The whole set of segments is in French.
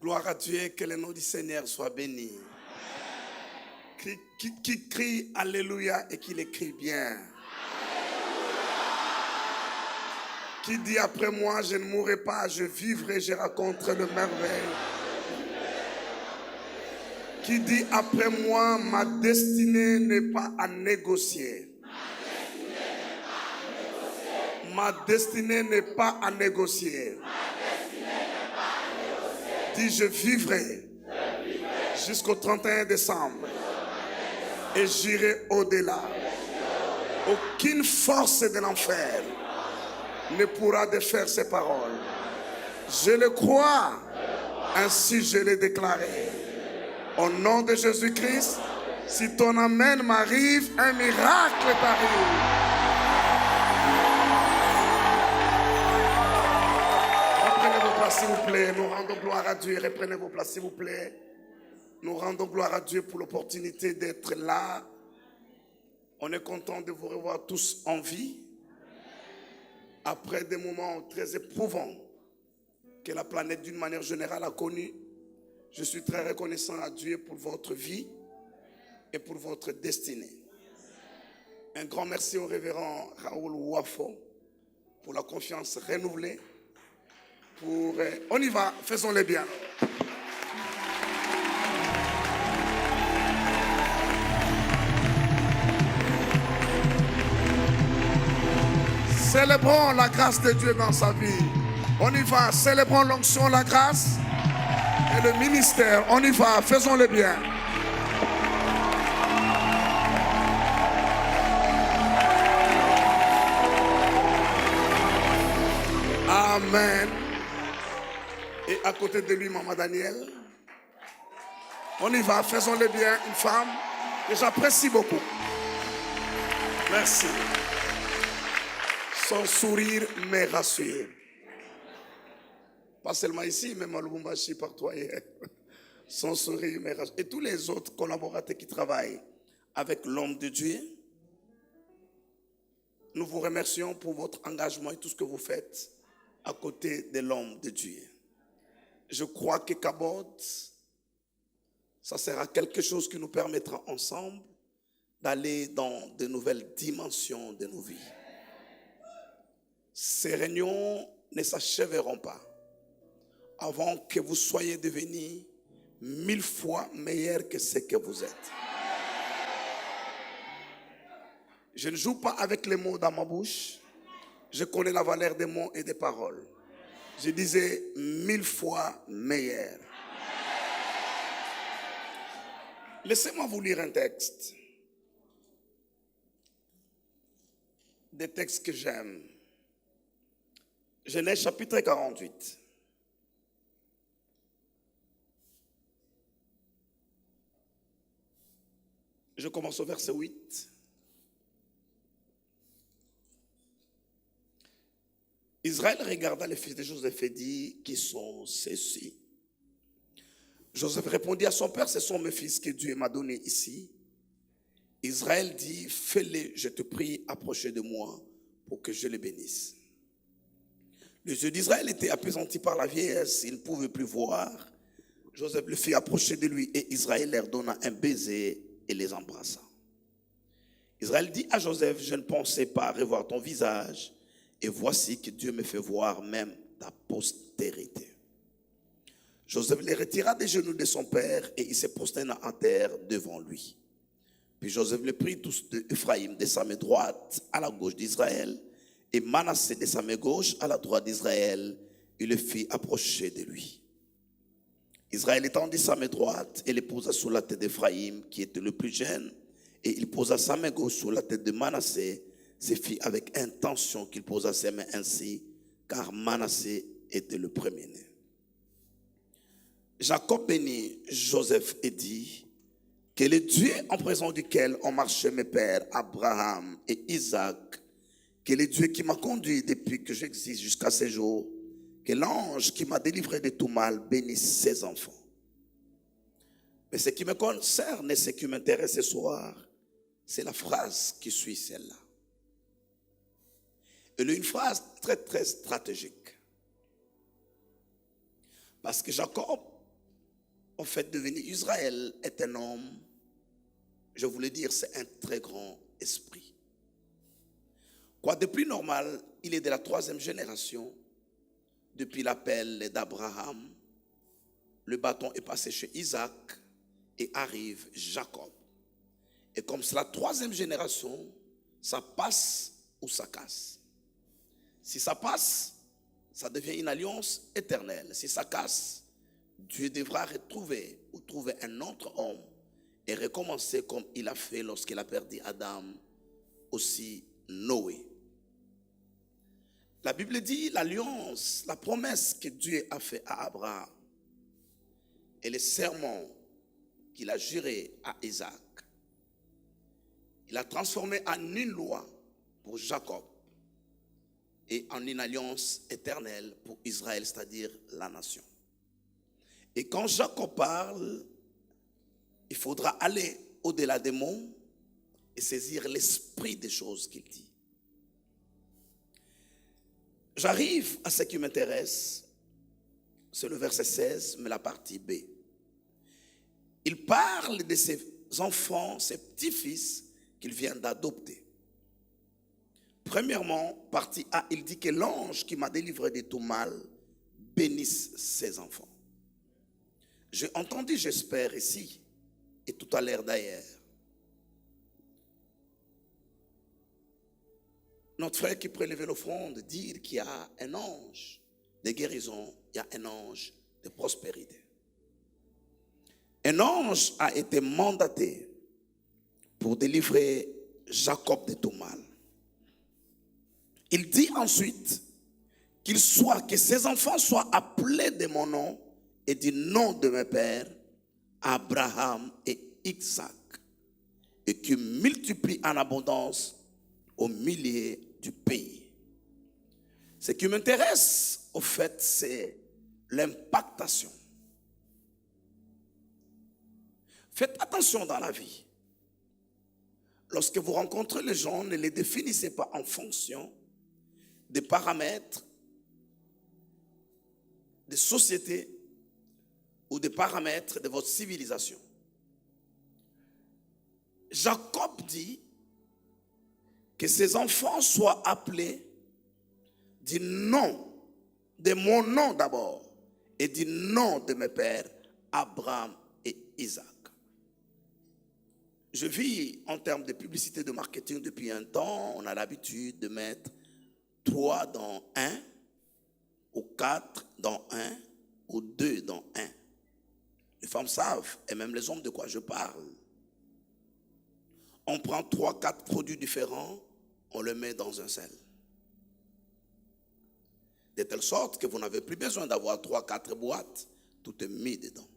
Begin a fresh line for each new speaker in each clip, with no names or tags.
Gloire à Dieu, que le nom du Seigneur soit béni. Qui crie Alléluia et qui l'écrit bien. Qui dit après moi, je ne mourrai pas, je vivrai, je raconterai le merveille. Qui dit après moi, ma destinée n'est pas à négocier. Ma destinée n'est pas à négocier. Dit je vivrai jusqu'au 31 décembre et j'irai au-delà. Aucune force de l'enfer ne pourra défaire ces paroles. Je le crois, ainsi je l'ai déclaré. Au nom de Jésus-Christ, si ton amen m'arrive, un miracle t'arrive. Reprenez vos places s'il vous plaît, nous rendons gloire à Dieu. Reprenez vos places s'il vous plaît. Nous rendons gloire à Dieu pour l'opportunité d'être là. On est content de vous revoir tous en vie. Après des moments très éprouvants que la planète d'une manière générale a connus, je suis très reconnaissant à Dieu pour votre vie et pour votre destinée. Un grand merci au révérend Raoul Wafo pour la confiance renouvelée. On y va, faisons-le bien. Célébrons la grâce de Dieu dans sa vie. On y va, célébrons l'onction, la grâce et le ministère. On y va, faisons-le bien. Amen. Et à côté de lui, Maman Daniel. On y va, faisons-le bien. Une femme que j'apprécie beaucoup. Merci. Son sourire me rassure. Pas seulement ici, même à Lubumbashi, partout ailleurs. Son sourire me rassure. Et tous les autres collaborateurs qui travaillent avec l'homme de Dieu, nous vous remercions pour votre engagement et tout ce que vous faites à côté de l'homme de Dieu. Je crois que Kabod, ça sera quelque chose qui nous permettra ensemble d'aller dans de nouvelles dimensions de nos vies. Ces réunions ne s'achèveront pas avant que vous soyez devenus 1000 fois meilleurs que ce que vous êtes. Je ne joue pas avec les mots dans ma bouche. Je connais la valeur des mots et des paroles. Je disais 1000 fois meilleurs. Laissez-moi vous lire un texte. Des textes que j'aime. Genèse chapitre 48. Je commence au verset 8. Israël regarda les fils de Joseph et dit, qui sont ceux-ci? Joseph répondit à son père, ce sont mes fils que Dieu m'a donnés ici. Israël dit, fais-les, je te prie, approchez de moi pour que je les bénisse. Les yeux d'Israël étaient appesantis par la vieillesse, il ne pouvait plus voir. Joseph le fit approcher de lui et Israël leur donna un baiser et les embrassa. Israël dit à Joseph, je ne pensais pas revoir ton visage et voici que Dieu me fait voir même ta postérité. Joseph les retira des genoux de son père et il se prosterna en terre devant lui. Puis Joseph les prit tous d'Ephraïm de sa main droite à la gauche d'Israël et Manassé de sa main gauche à la droite d'Israël, il le fit approcher de lui. Israël étendit sa main droite et les posa sur la tête d'Ephraïm, qui était le plus jeune, et il posa sa main gauche sur la tête de Manassé. C'est fit avec intention qu'il posa ses mains ainsi, car Manassé était le premier-né. Jacob bénit Joseph et dit, que le Dieu en présence duquel ont marché mes pères, Abraham et Isaac, que le Dieu qui m'a conduit depuis que j'existe jusqu'à ce jour, que l'ange qui m'a délivré de tout mal bénisse ses enfants. Mais ce qui me concerne et ce qui m'intéresse ce soir, c'est la phrase qui suit celle-là. Elle est une phrase très très stratégique. Parce que Jacob en fait devenu Israël est un homme, je voulais dire, c'est un très grand esprit. Quoi de plus normal, il est de la 3e génération, depuis l'appel d'Abraham, le bâton est passé chez Isaac et arrive Jacob. Et comme c'est la 3e génération, ça passe ou ça casse. Si ça passe, ça devient une alliance éternelle. Si ça casse, Dieu devra retrouver ou trouver un autre homme et recommencer comme il a fait lorsqu'il a perdu Adam, aussi Noé. La Bible dit l'alliance, la promesse que Dieu a fait à Abraham et les serments qu'il a jurés à Isaac, il a transformé en une loi pour Jacob et en une alliance éternelle pour Israël, c'est-à-dire la nation. Et quand Jacob parle, il faudra aller au-delà des mots et saisir l'esprit des choses qu'il dit. J'arrive à ce qui m'intéresse, c'est le verset 16, mais la partie B. Il parle de ses enfants, ses petits-fils qu'il vient d'adopter. Premièrement, partie A, il dit que l'ange qui m'a délivré de tout mal bénisse ses enfants. J'ai entendu, j'espère, ici, et tout à l'heure d'ailleurs, notre frère qui prélevait l'offrande dire qu'il y a un ange de guérison, il y a un ange de prospérité. Un ange a été mandaté pour délivrer Jacob de tout mal. Il dit ensuite que ses enfants soient appelés de mon nom et du nom de mes pères, Abraham et Isaac, et qu'ils multiplient en abondance au milieu du pays. Ce qui m'intéresse, au fait, c'est l'impactation. Faites attention dans la vie. Lorsque vous rencontrez les gens, ne les définissez pas en fonction des paramètres des sociétés ou des paramètres de votre civilisation. Jacob dit que ses enfants soient appelés du nom, de mon nom d'abord, et du nom de mes pères, Abraham et Isaac. Je vis en termes de publicité, de marketing depuis un temps. On a l'habitude de mettre 3 dans 1, ou 4 dans 1, ou 2 dans 1. Les femmes savent, et même les hommes, de quoi je parle. On prend 3-4 produits différents, on les met dans un seul. De telle sorte que vous n'avez plus besoin d'avoir 3-4 boîtes, tout est mis dedans.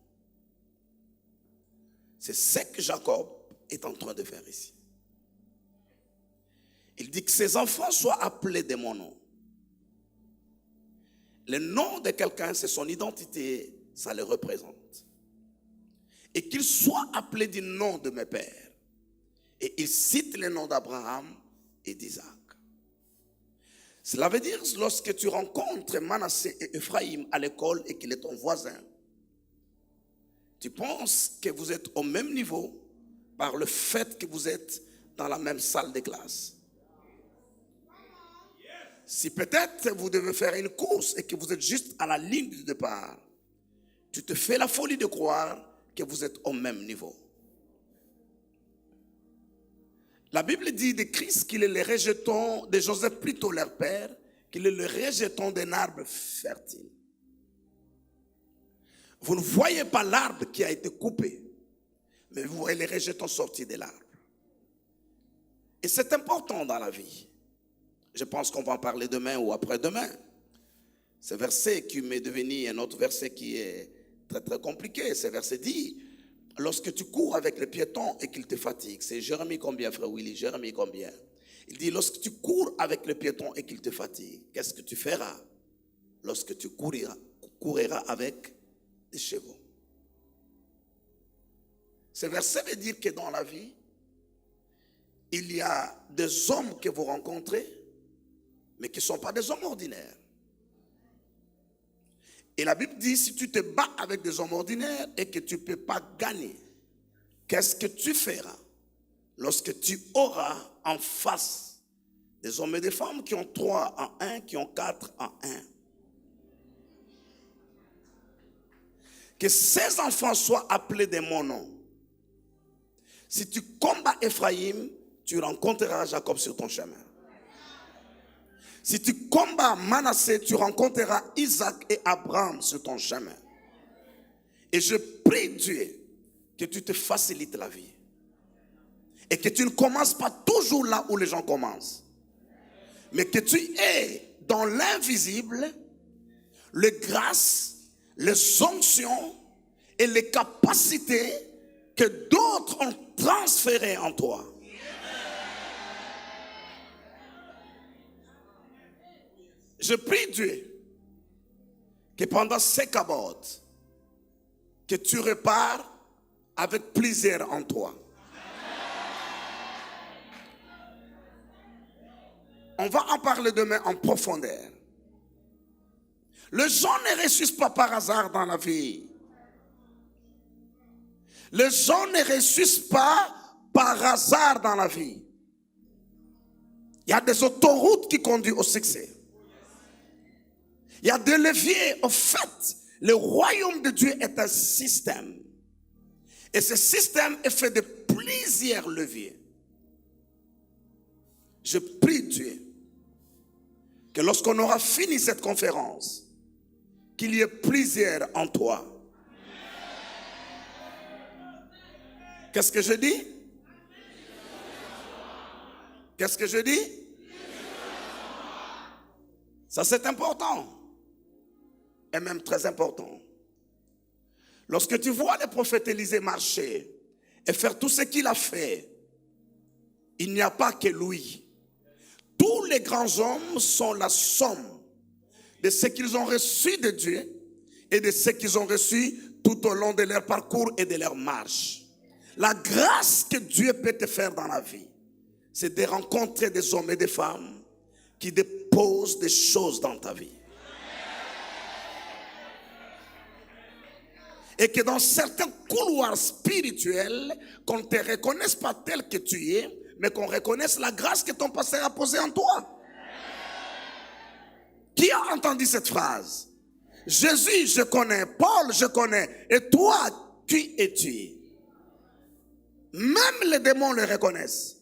C'est ce que Jacob est en train de faire ici. Il dit que ses enfants soient appelés de mon nom. Le nom de quelqu'un, c'est son identité, ça le représente. Et qu'il soit appelé du nom de mes pères. Et il cite le nom d'Abraham et d'Isaac. Cela veut dire, lorsque tu rencontres Manassé et Ephraïm à l'école et qu'il est ton voisin, tu penses que vous êtes au même niveau par le fait que vous êtes dans la même salle de classe. Si peut-être vous devez faire une course et que vous êtes juste à la ligne de départ, tu te fais la folie de croire que vous êtes au même niveau. La Bible dit de Christ qu'il est le rejeton, de Joseph plutôt leur père, qu'il est le rejeton d'un arbre fertile. Vous ne voyez pas l'arbre qui a été coupé, mais vous voyez les rejetons sortis de l'arbre. Et c'est important dans la vie. Je pense qu'on va en parler demain ou après-demain. Ce verset qui m'est devenu un autre verset qui est très très compliqué. Ce verset dit, lorsque tu cours avec le piéton et qu'il te fatigue, c'est Jérémie combien, frère Willy? Jérémie combien? Il dit, lorsque tu cours avec le piéton et qu'il te fatigue, qu'est-ce que tu feras lorsque tu couriras avec des chevaux? Ce verset veut dire que dans la vie, il y a des hommes que vous rencontrez, mais qui ne sont pas des hommes ordinaires. Et la Bible dit, si tu te bats avec des hommes ordinaires et que tu ne peux pas gagner, qu'est-ce que tu feras lorsque tu auras en face des hommes et des femmes qui ont 3 en 1, qui ont 4 en 1? Que ces enfants soient appelés de mon nom. Si tu combats Ephraïm, tu rencontreras Jacob sur ton chemin. Si tu combats Manassé, tu rencontreras Isaac et Abraham sur ton chemin. Et je prie Dieu que tu te facilites la vie. Et que tu ne commences pas toujours là où les gens commencent. Mais que tu aies dans l'invisible les grâces, les onctions et les capacités que d'autres ont transférées en toi. Je prie Dieu que pendant ces cabotes, que tu repars avec plaisir en toi. On va en parler demain en profondeur. Les gens ne réussissent pas par hasard dans la vie. Les gens ne réussissent pas par hasard dans la vie. Il y a des autoroutes qui conduisent au succès. Il y a des leviers. Au fait, le royaume de Dieu est un système. Et ce système est fait de plusieurs leviers. Je prie Dieu que lorsqu'on aura fini cette conférence, qu'il y ait plusieurs en toi. Qu'est-ce que je dis? Qu'est-ce que je dis? Ça, c'est important. Et même très important. Lorsque tu vois le prophète Élisée marcher et faire tout ce qu'il a fait, il n'y a pas que lui. Tous les grands hommes sont la somme de ce qu'ils ont reçu de Dieu et de ce qu'ils ont reçu tout au long de leur parcours et de leur marche. La grâce que Dieu peut te faire dans la vie, c'est de rencontrer des hommes et des femmes qui déposent des choses dans ta vie. Et que dans certains couloirs spirituels, qu'on ne te reconnaisse pas tel que tu es, mais qu'on reconnaisse la grâce que ton pasteur a posée en toi. Qui a entendu cette phrase? Jésus, je connais. Paul, je connais. Et toi, qui es-tu? Même les démons le reconnaissent.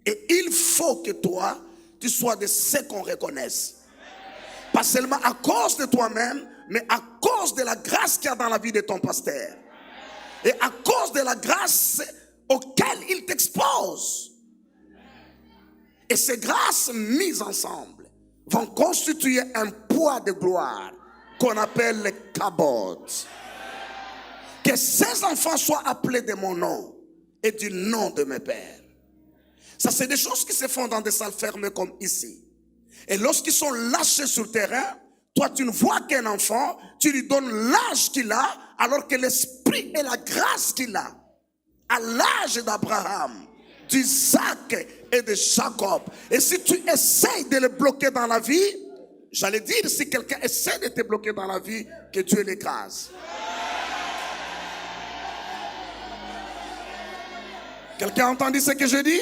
Et il faut que toi, tu sois de ceux qu'on reconnaisse. Pas seulement à cause de toi-même, mais à cause de la grâce qu'il y a dans la vie de ton pasteur. Et à cause de la grâce auquel il t'expose. Et ces grâces mises ensemble vont constituer un poids de gloire qu'on appelle le kabod. Que ces enfants soient appelés de mon nom et du nom de mes pères. Ça, c'est des choses qui se font dans des salles fermées comme ici. Et lorsqu'ils sont lâchés sur le terrain, toi, tu ne vois qu'un enfant, tu lui donnes l'âge qu'il a, alors que l'esprit et la grâce qu'il a, à l'âge d'Abraham, d'Isaac et de Jacob. Et si tu essayes de le bloquer dans la vie, j'allais dire, si quelqu'un essaie de te bloquer dans la vie, que Dieu l'écrase. Quelqu'un a entendu ce que je dis?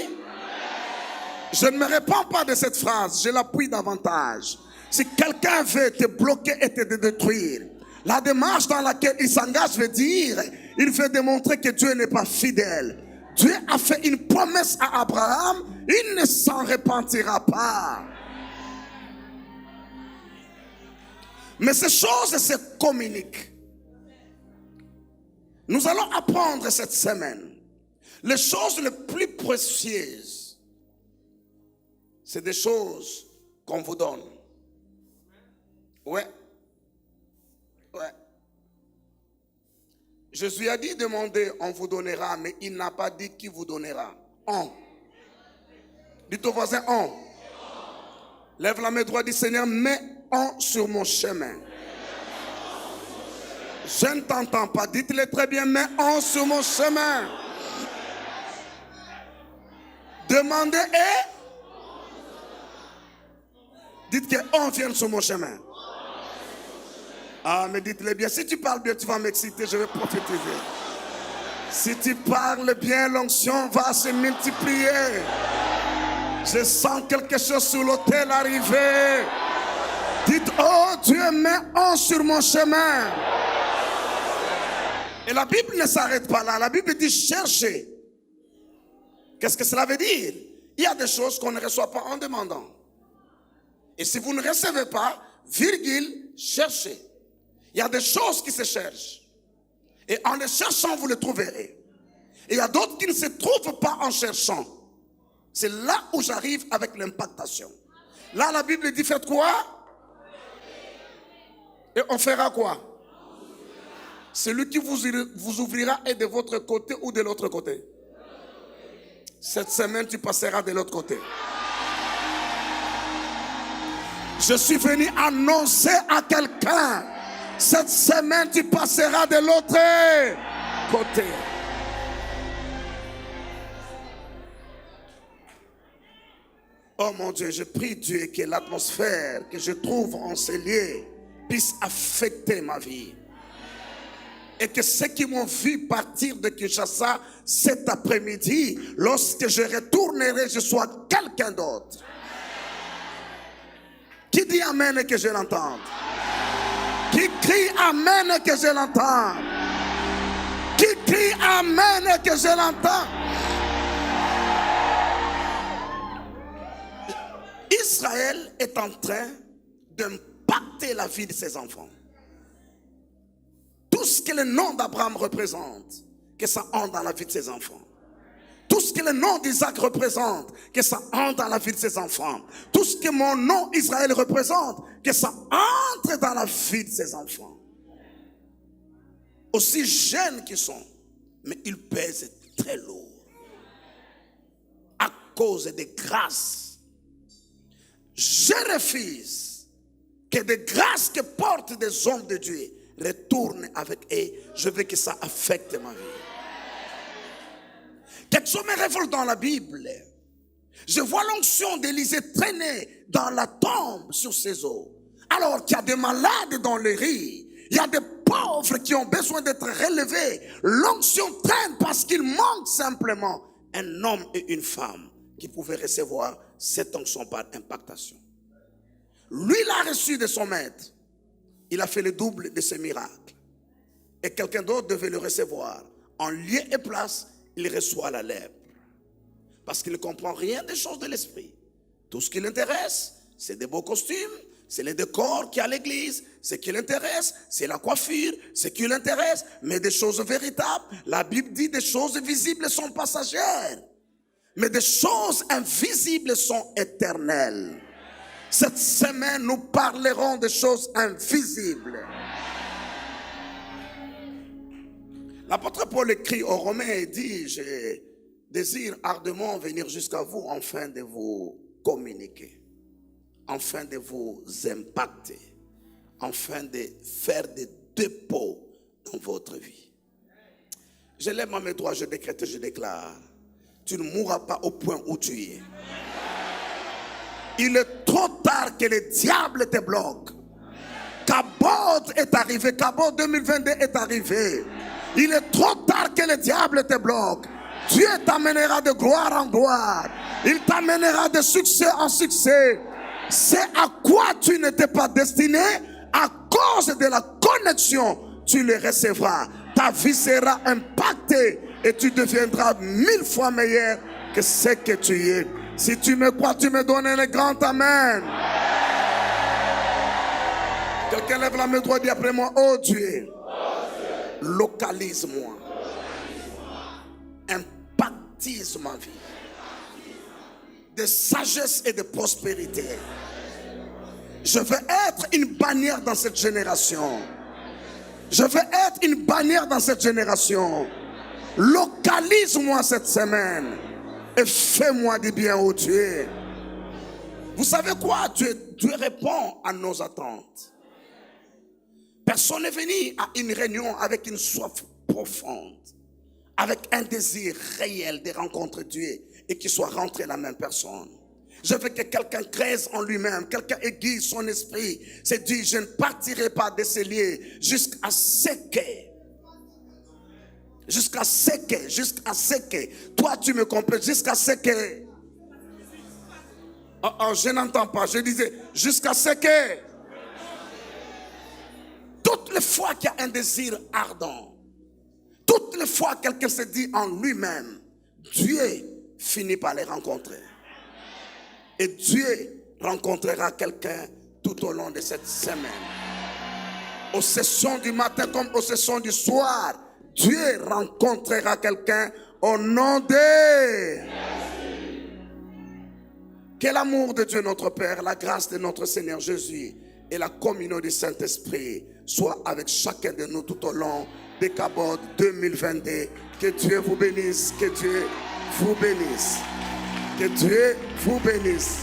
Je ne me réponds pas de cette phrase, je l'appuie davantage. Si quelqu'un veut te bloquer et te détruire, la démarche dans laquelle il s'engage veut dire, il veut démontrer que Dieu n'est pas fidèle. Dieu a fait une promesse à Abraham, il ne s'en repentira pas. Mais ces choses se communiquent. Nous allons apprendre cette semaine les choses les plus précieuses. C'est des choses qu'on vous donne. Ouais. Jésus a dit, demandez, on vous donnera, mais il n'a pas dit qui vous donnera. On. Dites au voisin, on. Lève la main droite, dit Seigneur, mets on sur mon chemin. Je ne t'entends pas, dites-le très bien, mets on sur mon chemin. Demandez et dites que on vienne sur mon chemin. Ah, mais dites-le bien. Si tu parles bien, tu vas m'exciter, je vais prophétiser. Si tu parles bien, l'onction va se multiplier. Je sens quelque chose sur l'autel arriver. Dites, oh Dieu, mets un sur mon chemin. Et la Bible ne s'arrête pas là. La Bible dit chercher. Qu'est-ce que cela veut dire? Il y a des choses qu'on ne reçoit pas en demandant. Et si vous ne recevez pas, virgule, cherchez. Il y a des choses qui se cherchent. Et en les cherchant, vous les trouverez. Et il y a d'autres qui ne se trouvent pas en cherchant. C'est là où j'arrive avec l'impactation. Là, la Bible dit, faites quoi? Et on fera quoi? Celui qui vous ouvrira est de votre côté ou de l'autre côté? Cette semaine, tu passeras de l'autre côté. Je suis venu annoncer à quelqu'un, cette semaine, tu passeras de l'autre côté. Oh mon Dieu, je prie Dieu que l'atmosphère que je trouve en ces lieux puisse affecter ma vie. Et que ceux qui m'ont vu partir de Kinshasa cet après-midi, lorsque je retournerai, je sois quelqu'un d'autre. Qui dit Amen et que je l'entende? Qui crie Amen et que je l'entende? Qui crie Amen et que je l'entende? Israël est en train d'impacter la vie de ses enfants. Tout ce que le nom d'Abraham représente, que ça entre dans la vie de ses enfants. Tout ce que le nom d'Isaac représente, que ça entre dans la vie de ses enfants. Tout ce que mon nom Israël représente, que ça entre dans la vie de ses enfants. Aussi jeunes qu'ils sont, mais ils pèsent très lourd. À cause des grâces. Je refuse que des grâces que portent des hommes de Dieu retournent avec eux. Je veux que ça affecte ma vie. Quelque chose me révolte dans la Bible. Je vois l'onction d'Élisée traîner dans la tombe sur ses os. Alors qu'il y a des malades dans les riz. Il y a des pauvres qui ont besoin d'être relevés. L'onction traîne parce qu'il manque simplement un homme et une femme qui pouvaient recevoir cette onction par impactation. Lui l'a reçu de son maître. Il a fait le double de ses miracles. Et quelqu'un d'autre devait le recevoir. En lieu et place, il reçoit la lèpre. Parce qu'il ne comprend rien des choses de l'esprit. Tout ce qui l'intéresse, c'est des beaux costumes, c'est les décors qu'il y a à l'église. Ce qui l'intéresse, c'est la coiffure. Ce qui l'intéresse, mais des choses véritables. La Bible dit des choses visibles sont passagères. Mais des choses invisibles sont éternelles. Cette semaine, nous parlerons des choses invisibles. L'apôtre Paul écrit aux Romains et dit, je désire ardemment venir jusqu'à vous afin de vous communiquer, afin de vous impacter, afin de faire des dépôts dans votre vie. Je lève ma main droite, je décrète, je déclare, tu ne mourras pas au point où tu es. Il est trop tard que le diable te bloque. Cabot est arrivé, Cabot 2022 est arrivé. Il est trop tard que le diable te bloque. Dieu t'amènera de gloire en gloire. Il t'amènera de succès en succès. C'est à quoi tu n'étais pas destiné. À cause de la connexion, tu le recevras. Ta vie sera impactée et tu deviendras 1000 fois meilleur que ce que tu es. Si tu me crois, tu me donnes un grand amen. Quelqu'un lève la main droite et dit après moi, oh Dieu, localise-moi. Impactise ma vie. De sagesse et de prospérité. Je veux être une bannière dans cette génération. Je veux être une bannière dans cette génération. Localise-moi cette semaine. Et fais-moi du bien, oh Dieu. Vous savez quoi? Dieu répond à nos attentes. Personne n'est venu à une réunion avec une soif profonde, avec un désir réel de rencontrer Dieu et qu'il soit rentré la même personne. Je veux que quelqu'un crève en lui-même, quelqu'un aiguise son esprit. C'est dit, je ne partirai pas de ces lieux jusqu'à ce que, toi tu me comprends, jusqu'à ce que, je n'entends pas, je disais, jusqu'à ce que, toutes les fois qu'il y a un désir ardent, toutes les fois que quelqu'un se dit en lui-même, Dieu finit par les rencontrer. Et Dieu rencontrera quelqu'un tout au long de cette semaine. Aux sessions du matin comme aux sessions du soir, Dieu rencontrera quelqu'un au nom de... Que l'amour de Dieu notre Père, la grâce de notre Seigneur Jésus et la communion du Saint-Esprit soient avec chacun de nous tout au long de Kabod 2022. Que Dieu vous bénisse, que Dieu vous bénisse. Que Dieu vous bénisse.